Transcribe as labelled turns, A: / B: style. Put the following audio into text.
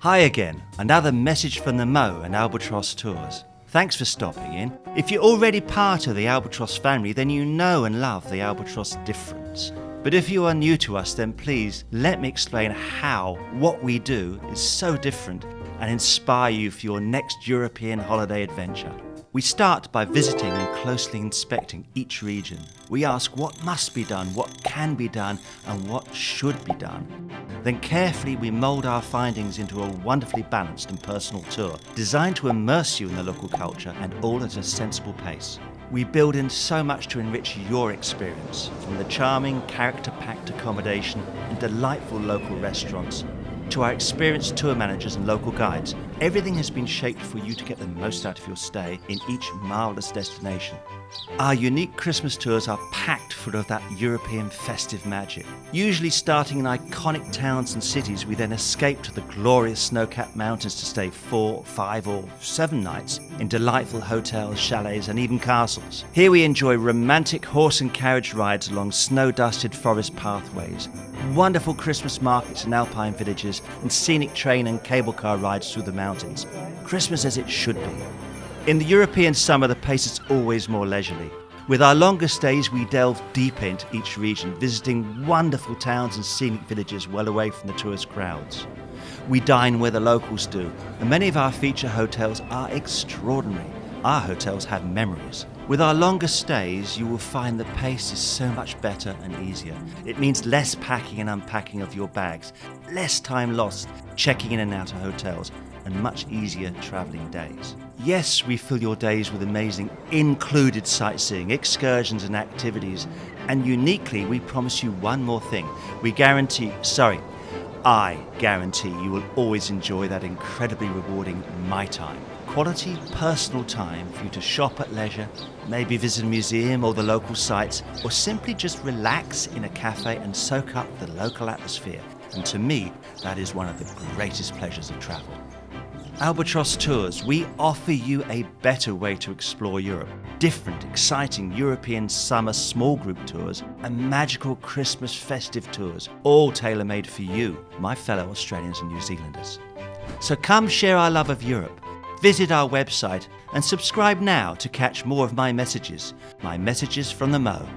A: Hi again, another message from the Mo and Albatross Tours. Thanks for stopping in. If you're already part of the Albatross family, then you know and love the Albatross difference. But if you are new to us, then please let me explain how what we do is so different and inspire you for your next European holiday adventure. We start by visiting and closely inspecting each region. We ask what must be done, what can be done, and what should be done. Then carefully we mould our findings into a wonderfully balanced and personal tour, designed to immerse you in the local culture and all at a sensible pace. We build in so much to enrich your experience, from the charming, character-packed accommodation and delightful local restaurants, to our experienced tour managers and local guides. Everything has been shaped for you to get the most out of your stay in each marvellous destination. Our unique Christmas tours are packed full of that European festive magic. Usually starting in iconic towns and cities, we then escape to the glorious snow-capped mountains to stay 4, 5 or 7 nights in delightful hotels, chalets and even castles. Here we enjoy romantic horse and carriage rides along snow-dusted forest pathways, wonderful Christmas markets in alpine villages and scenic train and cable car rides through the mountains. Christmas as it should be. In the European summer, the pace is always more leisurely. With our longer stays, we delve deep into each region, visiting wonderful towns and scenic villages well away from the tourist crowds. We dine where the locals do, and many of our feature hotels are extraordinary. Our hotels have memories. With our longer stays, you will find the pace is so much better and easier. It means less packing and unpacking of your bags, less time lost checking in and out of hotels, and much easier travelling days. Yes, we fill your days with amazing included sightseeing, excursions and activities. And uniquely, we promise you one more thing. I guarantee you will always enjoy that incredibly rewarding My Time. Quality, personal time for you to shop at leisure, maybe visit a museum or the local sites, or simply just relax in a cafe and soak up the local atmosphere. And to me, that is one of the greatest pleasures of travel. Albatross Tours, we offer you a better way to explore Europe. Different, exciting European summer small group tours and magical Christmas festive tours, all tailor-made for you, my fellow Australians and New Zealanders. So come share our love of Europe. Visit our website and subscribe now to catch more of my messages from the Mo.